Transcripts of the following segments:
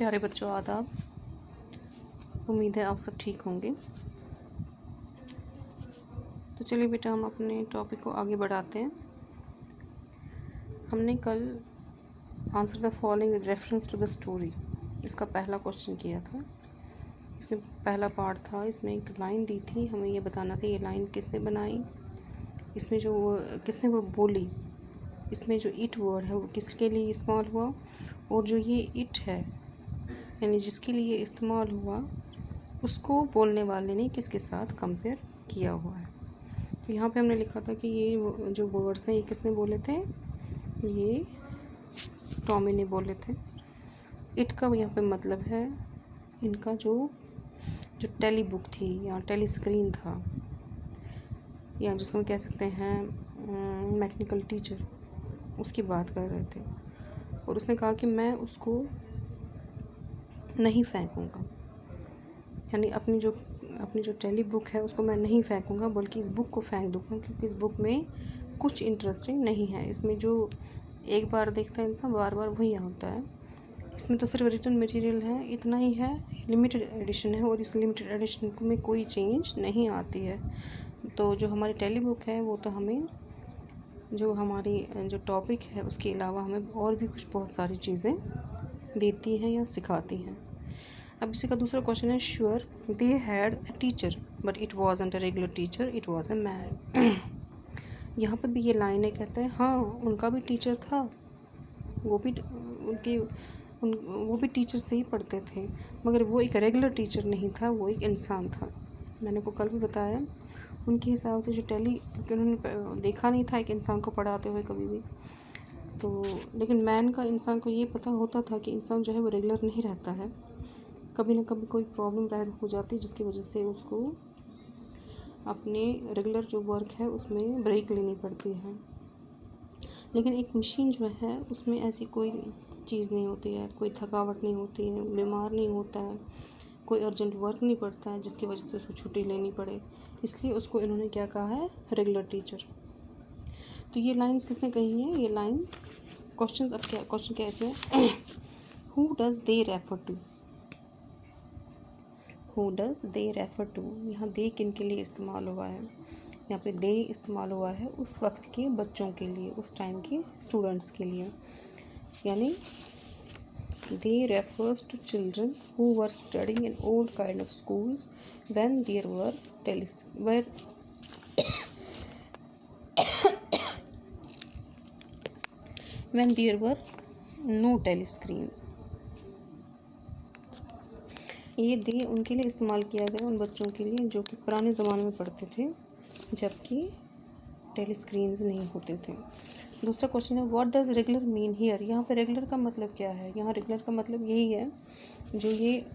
प्यारे बच्चों, आदाब। उम्मीद है आप सब ठीक होंगे। तो चलिए बेटा, हम अपने टॉपिक को आगे बढ़ाते हैं। हमने कल answer the following with reference to the story, इसका पहला क्वेश्चन किया था। इसमें पहला पार्ट था, इसमें एक लाइन दी थी, हमें ये बताना था ये लाइन किसने बनाई, इसमें जो किसने वो बोली, इसमें जो इट वर्ड है वो किसके लिए इस्तेमाल हुआ, और जो ये इट है यानी जिसके लिए इस्तेमाल हुआ उसको बोलने वाले ने किसके साथ कंपेयर किया हुआ है। तो यहाँ पे हमने लिखा था कि ये जो वर्ड्स हैं ये किसने बोले थे, ये टॉमी ने बोले थे। इट का यहाँ पे मतलब है इनका जो टेली बुक थी या टेली स्क्रीन था, या जिसको हम कह सकते हैं मैकेनिकल टीचर, उसकी बात कर रहे थे। और उसने कहा कि मैं उसको नहीं फेंकूँगा, यानी अपनी जो टेली बुक है उसको मैं नहीं फेंकूँगा, बल्कि इस बुक को फेंक दूँगा, क्योंकि इस बुक में कुछ इंटरेस्टिंग नहीं है। इसमें जो एक बार देखता है इंसान बार बार वही होता है। इसमें तो सिर्फ रिटन मटेरियल है, इतना ही है, लिमिटेड एडिशन है और इस लिमिटेड एडिशन में कोई चेंज नहीं आती है। तो जो हमारी टेली बुक है वो तो हमें जो हमारी जो टॉपिक है उसके अलावा हमें और भी कुछ बहुत सारी चीज़ें देती हैं या सिखाती हैं। अब इसी का दूसरा क्वेश्चन है, sure they had a teacher but it wasn't a regular teacher, it was a man. यहाँ पर भी ये लाइन है, कहते हैं हाँ उनका भी टीचर था, वो भी टीचर से ही पढ़ते थे, मगर वो एक रेगुलर टीचर नहीं था, वो एक इंसान था। मैंने को कल भी बताया, उनके हिसाब से जो क्योंकि उन्होंने देखा नहीं था एक इंसान को पढ़ाते हुए कभी भी। तो लेकिन मैन का इंसान को ये पता होता था कि इंसान जो है वो रेगुलर नहीं रहता है, कभी ना कभी कोई प्रॉब्लम हो जाती है जिसकी वजह से उसको अपने रेगुलर जो वर्क है उसमें ब्रेक लेनी पड़ती है। लेकिन एक मशीन जो है उसमें ऐसी कोई चीज़ नहीं होती है, कोई थकावट नहीं होती है, बीमार नहीं होता है, कोई अर्जेंट वर्क नहीं पड़ता है जिसकी वजह से उसको छुट्टी लेनी पड़े, इसलिए उसको इन्होंने क्या कहा है, रेगुलर टीचर। तो ये लाइंस किसने कही हैं, ये लाइंस क्वेश्चन क्या है इसमें, who does they refer to, who does they refer to, यहाँ दे किन के लिए इस्तेमाल हुआ है, यहाँ पे दे इस्तेमाल हुआ है उस वक्त के बच्चों के लिए, उस टाइम के स्टूडेंट्स के लिए, यानी they refers to children who were studying in old kind of schools when there were no telescreens. ये दे उनके लिए इस्तेमाल किया गया, उन बच्चों के लिए जो कि पुराने ज़माने में पढ़ते थे जबकि टेलीस्क्रीन्स नहीं होते थे। दूसरा क्वेश्चन है, what does regular mean here, यहाँ पे रेगुलर का मतलब क्या है, यहाँ रेगुलर का मतलब यही है जो ये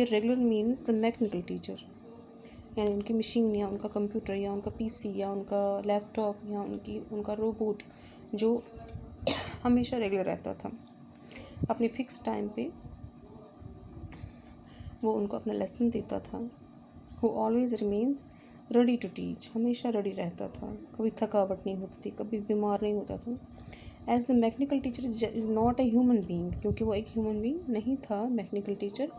regular means the mechanical teacher, यानी उनकी मशीन या उनका कंप्यूटर या उनका पीसी या उनका लैपटॉप या उनका रोबोट जो हमेशा रेगुलर रहता था, अपने फिक्स टाइम पे वो उनको अपना लेसन देता था। Who always remains ready to teach, हमेशा रेडी रहता था, कभी थकावट नहीं होती थी, कभी बीमार नहीं होता था। As the mechanical teacher is not a human being, क्योंकि वो एक ह्यूमन बीइंग नहीं था मैकेनिकल टीचर,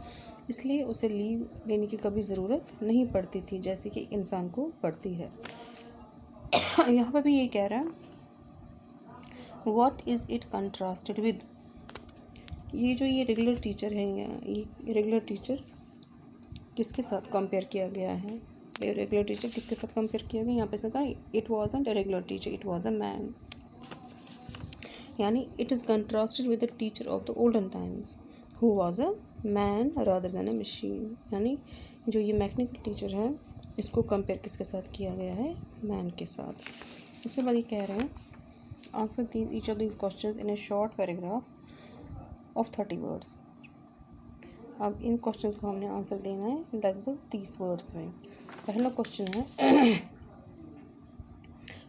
इसलिए उसे लीव लेने की कभी ज़रूरत नहीं पड़ती थी जैसे कि इंसान को पड़ती है। यहाँ पर भी ये कह रहा है, what is it contrasted with, ये जो ये रेगुलर टीचर है, ये रेगुलर टीचर किसके साथ कंपेयर किया गया है, रेगुलर टीचर किसके साथ कंपेयर किया गया, यहाँ पे से कहा it wasn't a regular teacher, it was a man, यानी it is contrasted with the teacher of the olden times who was a man rather than a machine, यानी जो ये मैकेनिकल टीचर है इसको कंपेयर किसके साथ किया गया है, मैन के साथ। उसके बाद ये कह रहे हैं, answer each of these questions in A short paragraph of 30 words. अब इन क्वेश्चंस को हमने आंसर देना है लगभग 30 वर्ड्स में। पहला क्वेश्चन है,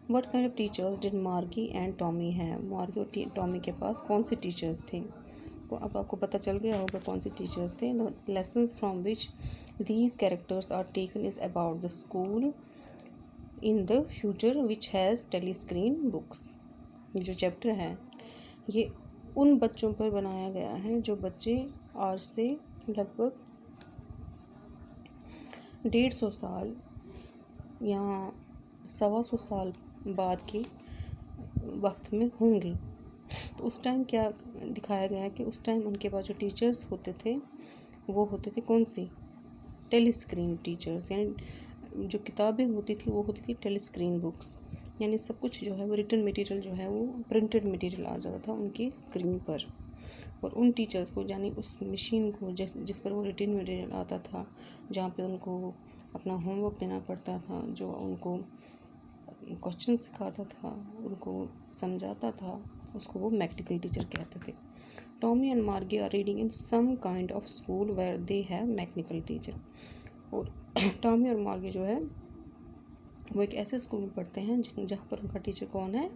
what kind of teachers did मार्गी एंड टॉमी है, मार्गी और टॉमी के पास कौन से टीचर्स थे, तो अब आपको पता चल गया होगा कौन से टीचर्स थे। The lessons from which these characters are taken is about the school in the future which has telescreen books. ये जो चैप्टर है ये उन बच्चों पर बनाया गया है जो बच्चे आज से लगभग 150 साल या 125 साल बाद के वक्त में होंगे। तो उस टाइम क्या दिखाया गया है कि उस टाइम उनके पास जो टीचर्स होते थे वो होते थे कौन सी, टेलीस्क्रीन टीचर्स, यानी जो किताबें होती थी वो होती थी टेलीस्क्रीन बुक्स, यानी सब कुछ जो है वो रिटन मटेरियल जो है वो प्रिंटेड मटेरियल आ जाता था उनकी स्क्रीन पर। और उन टीचर्स को यानी उस मशीन को जिस पर वो रिटन मटेरियल आता था, जहाँ पे उनको अपना होमवर्क देना पड़ता था, जो उनको क्वेश्चन सिखाता था, उनको समझाता था, उसको वो मैकेनिकल टीचर कहते थे। Tommy and Margie are reading in some kind of school where they have mechanical teacher. और टॉमी और मार्गी जो है वो एक ऐसे स्कूल में पढ़ते हैं जहाँ पर उनका टीचर कौन है,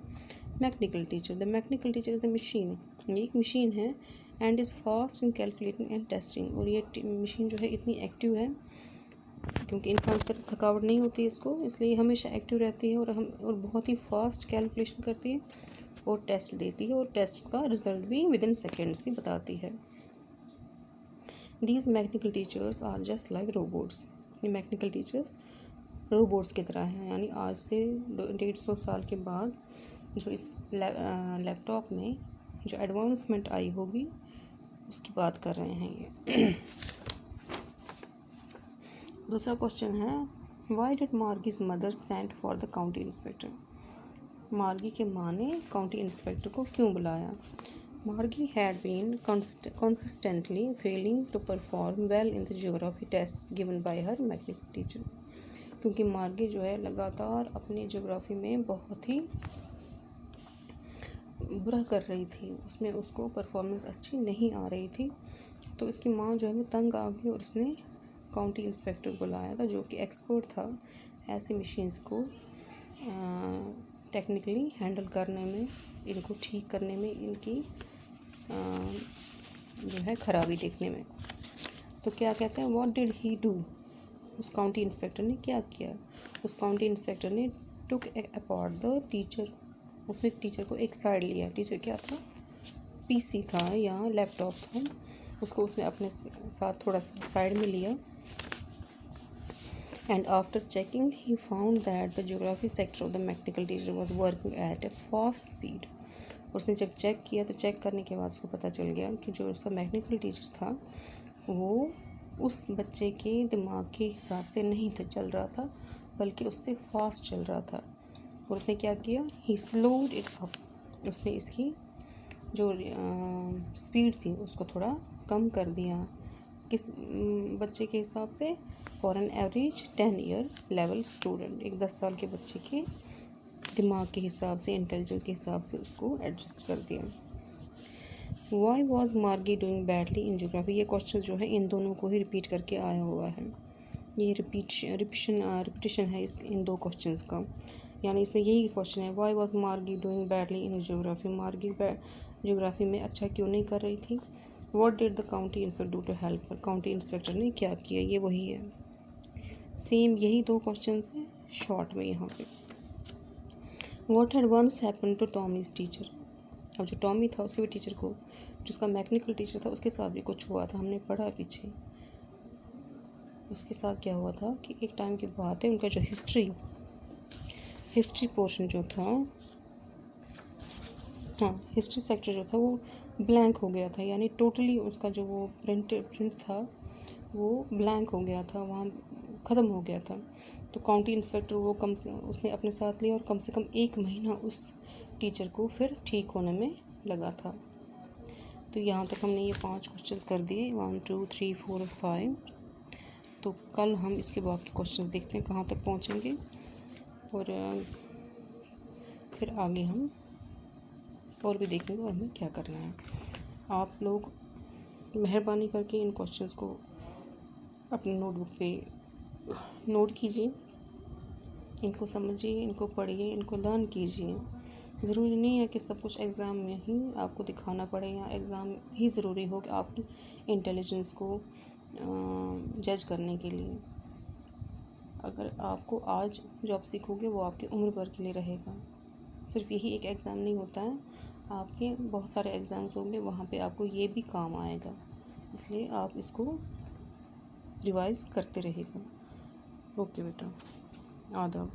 mechanical teacher. The mechanical teacher is a machine, ये एक मशीन है, and is fast in calculating and testing. और ये मशीन जो है इतनी एक्टिव है क्योंकि इंसान की तरफ थकावट नहीं होती है इसको, इसलिए हमेशा एक्टिव रहती है और बहुत ही फास्ट कैलकुलेशन करती है और टेस्ट देती है, और टेस्ट का रिजल्ट भी विद इन सेकेंड्स ही बताती है। These mechanical teachers are just like robots. ये मैकेनिकल टीचर्स रोबोट्स की तरह हैं, यानी आज से 150 साल के बाद जो इस लैपटॉप में जो एडवांसमेंट आई होगी उसकी बात कर रहे हैं ये। दूसरा क्वेश्चन है, why did Margie's mother sent for the county inspector. Margie के माँ ने काउंटी इंस्पेक्टर को क्यों बुलाया। Margie had been consistently failing to perform well in the geography tests given by her mechanical teacher. क्योंकि मार्गी जो है लगातार अपनी ज्योग्राफी में बहुत ही बुरा कर रही थी, उसमें उसको परफॉर्मेंस अच्छी नहीं आ रही थी, तो इसकी माँ जो है वो तंग आ गई और उसने काउंटी इंस्पेक्टर बुलाया था जो कि एक्सपर्ट था ऐसी मशीन्स को टेक्निकली हैंडल करने में, इनको ठीक करने में, इनकी जो है ख़राबी देखने में। तो क्या कहते हैं, व्हाट डिड ही डू। उस काउंटी इंस्पेक्टर ने क्या किया, उस काउंटी इंस्पेक्टर ने टुक अपार्ट द टीचर, उसने टीचर को एक साइड लिया। टीचर क्या था, पीसी था या लैपटॉप था, उसको उसने अपने साथ थोड़ा सा साइड में लिया। And after checking he found that the geography sector of the mechanical teacher was working at A fast speed. उसने जब चेक किया तो चेक करने के बाद उसको पता चल गया कि जो उसका मैकेनिकल टीचर था वो उस बच्चे के दिमाग के हिसाब से नहीं था चल रहा था, बल्कि उससे फास्ट चल रहा था। और उसने क्या किया, ही स्लोड इट अप, उसने इसकी जो स्पीड थी उसको थोड़ा कम कर दिया। किस बच्चे के हिसाब से, for an average 10 year level student, एक 10 साल के बच्चे के दिमाग के हिसाब से, इंटेलिजेंस के हिसाब से उसको एडजस्ट कर दिया। Y was Margie doing badly in geography. ये क्वेश्चन जो है इन दोनों को ही रिपीट करके आया हुआ है, ये रिपीटिशन है इन दो क्वेश्चंस का, यानी इसमें यही क्वेश्चन है, why was Margie doing badly in geography, Margie geography में अच्छा क्यों नहीं कर रही थी। What did the county inspector do to help, county inspector ने क्या किया, ये वही है, सेम यही दो क्वेश्चंस हैं शॉर्ट में यहाँ पे। What had once happened to Tommy's teacher. अब जो टॉमी था उसके भी टीचर को, जिसका मैकेनिकल टीचर था उसके साथ भी कुछ हुआ था, हमने पढ़ा पीछे। उसके साथ क्या हुआ था कि एक टाइम की बात है, उनका जो हिस्ट्री पोर्शन जो था, हाँ हिस्ट्री सेक्टर जो था वो ब्लैंक हो गया था, यानी टोटली उसका जो वो प्रिंट था वो ब्लैंक हो गया था, वहाँ ख़त्म हो गया था। तो काउंटी इंस्पेक्टर वो उसने अपने साथ लिया और कम से कम 1 महीना उस टीचर को फिर ठीक होने में लगा था। तो यहाँ तक हमने ये 5 क्वेश्चंस कर दिए, 1 2 3 4 और 5। तो कल हम इसके बाकी क्वेश्चंस देखते हैं कहाँ तक पहुँचेंगे, और फिर आगे हम और भी देखेंगे और हमें क्या करना है। आप लोग मेहरबानी करके इन क्वेश्चंस को अपनी नोटबुक पे नोट कीजिए, इनको समझिए, इनको पढ़िए, इनको लर्न कीजिए। ज़रूरी नहीं है कि सब कुछ एग्ज़ाम में ही आपको दिखाना पड़े या एग्ज़ाम ही ज़रूरी हो कि आपकी इंटेलिजेंस को जज करने के लिए। अगर आपको आज जो आप सीखोगे वो आपकी उम्र भर के लिए रहेगा। सिर्फ यही एक एग्ज़ाम नहीं होता है, आपके बहुत सारे एग्ज़ाम्स होंगे, वहाँ पे आपको ये भी काम आएगा इसलिए आप इसको रिवाइज करते रहेगा। ओके बेटा, आदाब।